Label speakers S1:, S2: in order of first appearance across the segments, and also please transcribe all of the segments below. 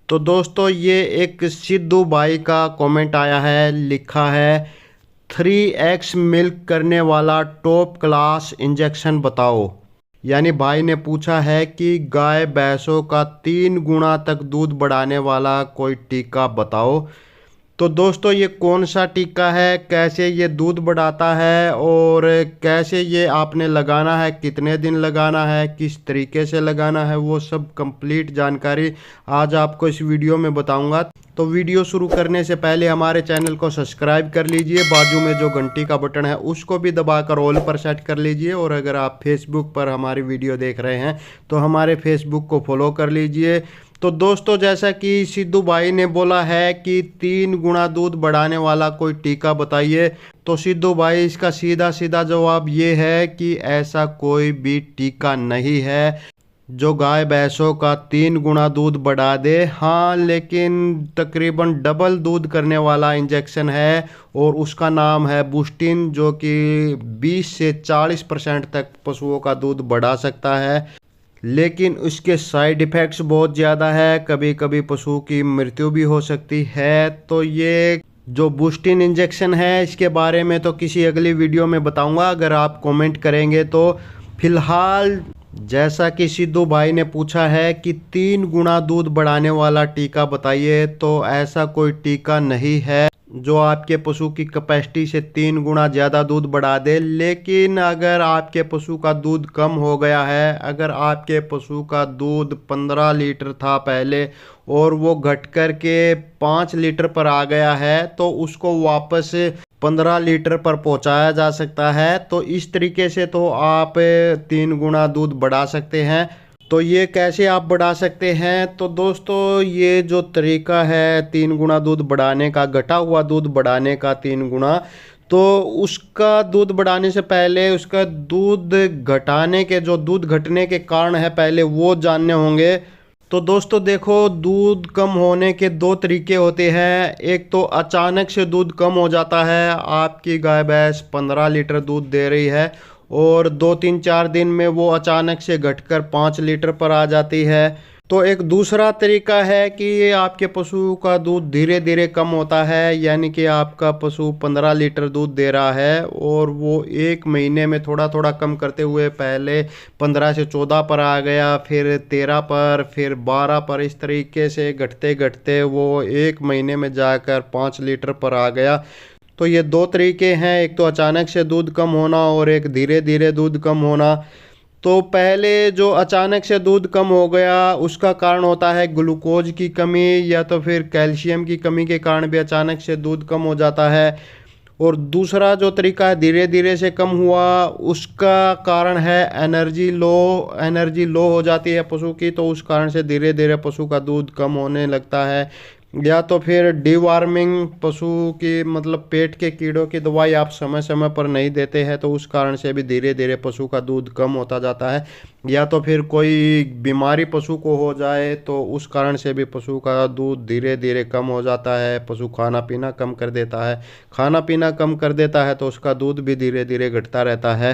S1: तो दोस्तों ये एक सिद्धू भाई का कमेंट आया है, लिखा है 3x मिल्क करने वाला टॉप क्लास इंजेक्शन बताओ। यानी भाई ने पूछा है कि गाय भैंसों का 3 गुना तक दूध बढ़ाने वाला कोई टीका बताओ। तो दोस्तों ये कौन सा टीका है, कैसे ये दूध बढ़ाता है और कैसे ये आपने लगाना है, कितने दिन लगाना है, किस तरीके से लगाना है, वो सब कंप्लीट जानकारी आज आपको इस वीडियो में बताऊंगा। तो वीडियो शुरू करने से पहले हमारे चैनल को सब्सक्राइब कर लीजिए, बाजू में जो घंटी का बटन है उसको भी दबाकर ऑल पर सेट कर लीजिए और अगर आप फेसबुक पर हमारी वीडियो देख रहे हैं तो हमारे फेसबुक को फॉलो कर लीजिए। तो दोस्तों जैसा कि सिद्धू भाई ने बोला है कि 3 गुना दूध बढ़ाने वाला कोई टीका बताइए, तो सिद्धू भाई इसका सीधा सीधा जवाब ये है कि ऐसा कोई भी टीका नहीं है जो गाय भैंसों का 3 गुना दूध बढ़ा दे। हाँ, लेकिन तकरीबन डबल दूध करने वाला इंजेक्शन है और उसका नाम है बूस्टिन, जो कि 20 से 40% तक पशुओं का दूध बढ़ा सकता है। लेकिन उसके साइड इफ़ेक्ट्स बहुत ज़्यादा है, कभी कभी पशु की मृत्यु भी हो सकती है। तो ये जो बूस्टिन इंजेक्शन है इसके बारे में तो किसी अगली वीडियो में बताऊंगा अगर आप कमेंट करेंगे तो। फिलहाल जैसा कि सिद्धू भाई ने पूछा है कि 3 गुना दूध बढ़ाने वाला टीका बताइए, तो ऐसा कोई टीका नहीं है जो आपके पशु की कैपेसिटी से 3 गुना ज़्यादा दूध बढ़ा दे। लेकिन अगर आपके पशु का दूध कम हो गया है, अगर आपके पशु का दूध 15 लीटर था पहले और वो घट कर के 5 लीटर पर आ गया है, तो उसको वापस 15 लीटर पर पहुंचाया जा सकता है। तो इस तरीके से तो आप 3 गुना दूध बढ़ा सकते हैं। तो ये कैसे आप बढ़ा सकते हैं? तो दोस्तों ये जो तरीका है 3 गुना दूध बढ़ाने का, घटा हुआ दूध बढ़ाने का 3 गुना, तो उसका दूध बढ़ाने से पहले उसका दूध घटाने के, जो दूध घटने के कारण है पहले वो जानने होंगे। तो दोस्तों देखो, दूध कम होने के 2 तरीके होते हैं। एक तो अचानक से दूध कम हो जाता है, आपकी गाय भैंस 15 लीटर दूध दे रही है और 2-3-4 दिन में वो अचानक से घटकर 5 लीटर पर आ जाती है। तो एक दूसरा तरीका है कि आपके पशु का दूध धीरे धीरे कम होता है, यानी कि आपका पशु 15 लीटर दूध दे रहा है और वो 1 महीने में थोड़ा थोड़ा कम करते हुए पहले 15 से 14 पर आ गया, फिर 13 पर, फिर 12 पर, इस तरीके से घटते घटते वो 1 महीने में जाकर 5 लीटर पर आ गया। तो ये 2 तरीके हैं, एक तो अचानक से दूध कम होना और एक धीरे धीरे दूध कम होना। तो पहले जो अचानक से दूध कम हो गया उसका कारण होता है ग्लूकोज की कमी या तो फिर कैल्शियम की कमी के कारण भी अचानक से दूध कम हो जाता है। और दूसरा जो तरीका है धीरे धीरे से कम हुआ, उसका कारण है एनर्जी लो हो जाती है पशु की, तो उस कारण से धीरे धीरे पशु का दूध कम होने लगता है। या तो फिर डिवार्मिंग, पशु की मतलब पेट के कीड़ों की दवाई आप समय समय पर नहीं देते हैं, तो उस कारण से भी धीरे धीरे पशु का दूध कम होता जाता है। या तो फिर कोई बीमारी पशु को हो जाए तो उस कारण से भी पशु का दूध धीरे धीरे कम हो जाता है। पशु खाना पीना कम कर देता है, खाना पीना कम कर देता है तो उसका दूध भी धीरे धीरे घटता रहता है।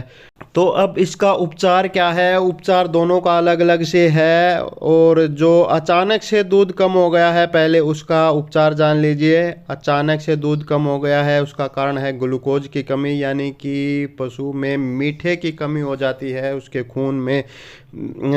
S1: तो अब इसका उपचार क्या है? उपचार दोनों का अलग अलग से है। और जो अचानक से दूध कम हो गया है पहले उसका उपचार जान लीजिए। अचानक से दूध कम हो गया है उसका कारण है ग्लूकोज की कमी, यानी कि पशु में मीठे की कमी हो जाती है, उसके खून में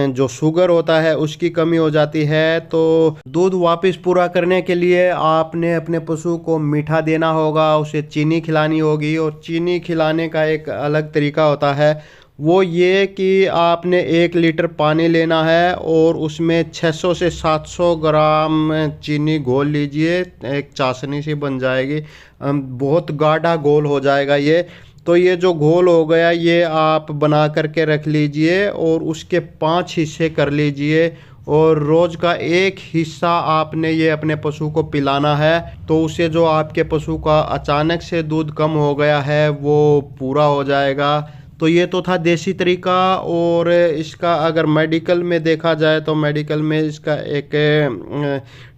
S1: जो शुगर होता है उसकी कमी हो जाती है। तो दूध वापस पूरा करने के लिए आपने अपने पशु को मीठा देना होगा, उसे चीनी खिलानी होगी। और चीनी खिलाने का एक अलग तरीका होता है, वो ये कि आपने 1 लीटर पानी लेना है और उसमें 600 से 700 ग्राम चीनी घोल लीजिए, एक चाशनी सी बन जाएगी, बहुत गाढ़ा घोल हो जाएगा ये। तो ये जो घोल हो गया ये आप बना करके रख लीजिए और उसके 5 हिस्से कर लीजिए और रोज़ का 1 हिस्सा आपने ये अपने पशु को पिलाना है। तो उससे जो आपके पशु का अचानक से दूध कम हो गया है वो पूरा हो जाएगा। तो ये तो था देसी तरीका। और इसका अगर मेडिकल में देखा जाए तो मेडिकल में इसका एक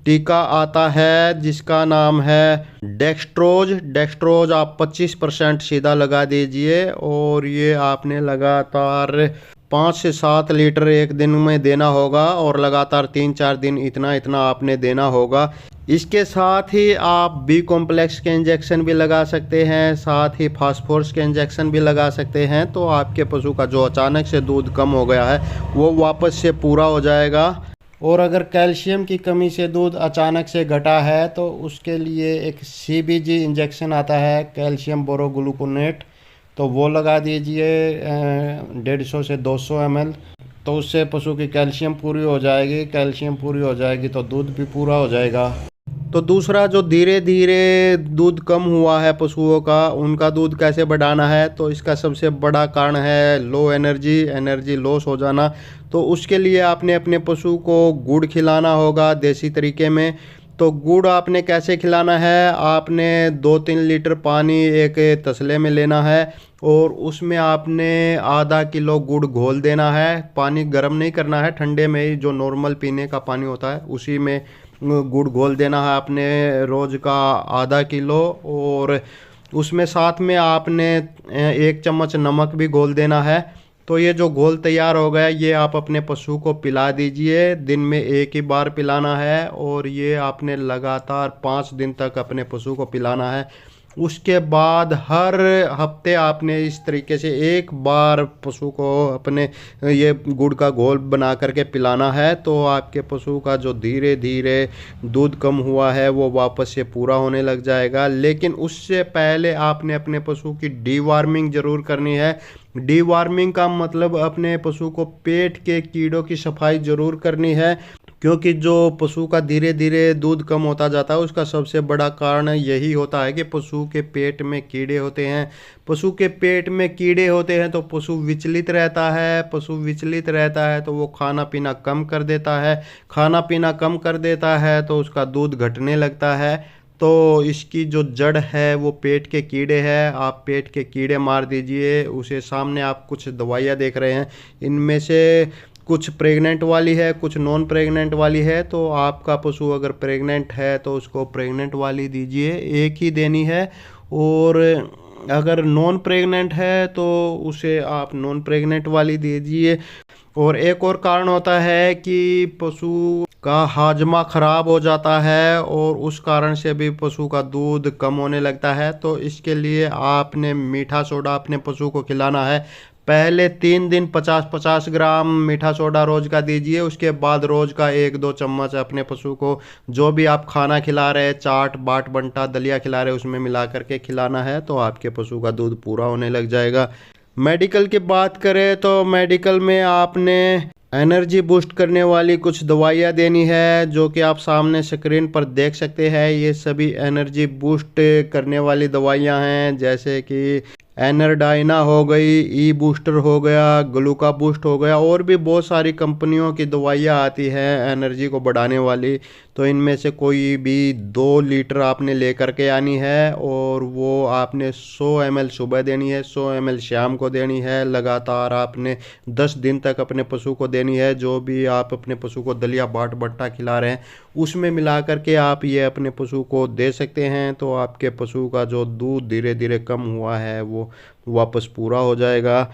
S1: टीका आता है जिसका नाम है डेक्स्ट्रोज आप 25% सीधा लगा दीजिए और ये आपने लगातार 5 से 7 लीटर एक दिन में देना होगा और लगातार 3-4 दिन इतना इतना आपने देना होगा। इसके साथ ही आप बी कॉम्प्लेक्स के इंजेक्शन भी लगा सकते हैं, साथ ही फास्फोरस के इंजेक्शन भी लगा सकते हैं। तो आपके पशु का जो अचानक से दूध कम हो गया है वो वापस से पूरा हो जाएगा। और अगर कैल्शियम की कमी से दूध अचानक से घटा है तो उसके लिए एक CBG इंजेक्शन आता है, कैल्शियम बोरोग्लूकोनेट, तो वो लगा दीजिए 150 से 200 ml। तो उससे पशु की कैल्शियम पूरी हो जाएगी, कैल्शियम पूरी हो जाएगी तो दूध भी पूरा हो जाएगा। तो दूसरा, जो धीरे धीरे दूध कम हुआ है पशुओं का, उनका दूध कैसे बढ़ाना है, तो इसका सबसे बड़ा कारण है लो एनर्जी लॉस हो जाना। तो उसके लिए आपने अपने पशु को गुड़ खिलाना होगा देसी तरीके में। तो गुड़ आपने कैसे खिलाना है, आपने 2-3 लीटर पानी एक तसले में लेना है और उसमें आपने आधा किलो गुड़ घोल देना है। पानी गर्म नहीं करना है, ठंडे में ही जो नॉर्मल पीने का पानी होता है उसी में गुड़ घोल देना है आपने, रोज़ का आधा किलो। और उसमें साथ में आपने 1 चम्मच नमक भी घोल देना है। तो ये जो घोल तैयार हो गया ये आप अपने पशु को पिला दीजिए। दिन में 1 ही बार पिलाना है और ये आपने लगातार 5 दिन तक अपने पशु को पिलाना है। उसके बाद हर हफ्ते आपने इस तरीके से 1 बार पशु को अपने ये गुड़ का घोल बना करके पिलाना है। तो आपके पशु का जो धीरे धीरे दूध कम हुआ है वो वापस से पूरा होने लग जाएगा। लेकिन उससे पहले आपने अपने पशु की डीवार्मिंग ज़रूर करनी है। डीवार्मिंग का मतलब अपने पशु को पेट के कीड़ों की सफाई ज़रूर करनी है, क्योंकि जो पशु का धीरे धीरे दूध कम होता जाता है उसका सबसे बड़ा कारण यही होता है कि पशु के पेट में कीड़े होते हैं। पशु के पेट में कीड़े होते हैं तो पशु विचलित रहता है। पशु विचलित रहता है तो वो खाना पीना कम कर देता है। खाना पीना कम कर देता है तो उसका दूध घटने लगता है। तो इसकी जो जड़ है वो पेट के कीड़े हैं। आप पेट के कीड़े मार दीजिए उसे। सामने आप कुछ दवाइयाँ देख रहे हैं, इनमें से कुछ प्रेग्नेंट वाली है, कुछ नॉन प्रेग्नेंट वाली है। तो आपका पशु अगर प्रेग्नेंट है तो उसको प्रेग्नेंट वाली दीजिए, एक ही देनी है। और अगर नॉन प्रेग्नेंट है तो उसे आप नॉन प्रेग्नेंट वाली दीजिए। और एक और कारण होता है कि पशु का हाजमा खराब हो जाता है और उस कारण से भी पशु का दूध कम होने लगता है। तो इसके लिए आपने मीठा सोडा अपने पशु को खिलाना है। पहले 3 दिन 50-50 ग्राम मीठा सोडा रोज का दीजिए। उसके बाद रोज का 1-2 चम्मच अपने पशु को जो भी आप खाना खिला रहे, चाट बाट बंटा दलिया खिला रहे, उसमें मिला करके खिलाना है। तो आपके पशु का दूध पूरा होने लग जाएगा। मेडिकल की बात करें तो मेडिकल में आपने एनर्जी बूस्ट करने वाली कुछ दवाइयाँ देनी है, जो कि आप सामने स्क्रीन पर देख सकते हैं। ये सभी एनर्जी बूस्ट करने वाली दवाइयाँ हैं, जैसे कि एनरडाइना हो गई, ई बूस्टर हो गया, ग्लूका बूस्ट हो गया, और भी बहुत सारी कंपनियों की दवाइयाँ आती हैं एनर्जी को बढ़ाने वाली। तो इनमें से कोई भी 2 लीटर आपने लेकर के आनी है और वो आपने 100 ml सुबह देनी है, 100 ml शाम को देनी है। लगातार आपने 10 दिन तक अपने पशु को देनी है। जो भी आप अपने पशु को दलिया बाट बट्टा खिला रहे हैं उसमें मिला करके आप ये अपने पशु को दे सकते हैं। तो आपके पशु का जो दूध धीरे धीरे कम हुआ है वो वापस पूरा हो जाएगा।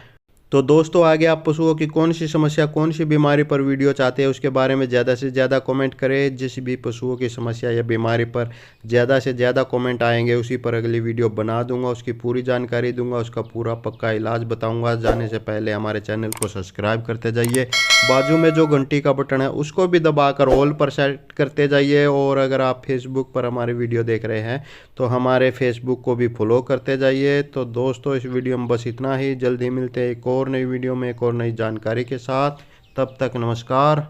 S1: तो दोस्तों, आगे आप पशुओं की कौन सी समस्या, कौन सी बीमारी पर वीडियो चाहते हैं उसके बारे में ज़्यादा से ज़्यादा कमेंट करें। जिस भी पशुओं की समस्या या बीमारी पर ज़्यादा से ज़्यादा कमेंट आएंगे उसी पर अगली वीडियो बना दूंगा, उसकी पूरी जानकारी दूंगा, उसका पूरा पक्का इलाज बताऊंगा। जाने से पहले हमारे चैनल को सब्सक्राइब करते जाइए। बाजू में जो घंटी का बटन है उसको भी दबाकर ऑल पर सेट करते जाइए। और अगर आप फेसबुक पर हमारे वीडियो देख रहे हैं तो हमारे फेसबुक को भी फॉलो करते जाइए। तो दोस्तों, इस वीडियो में बस इतना ही। जल्दी मिलते हैं एक और नई वीडियो में एक और नई जानकारी के साथ। तब तक नमस्कार।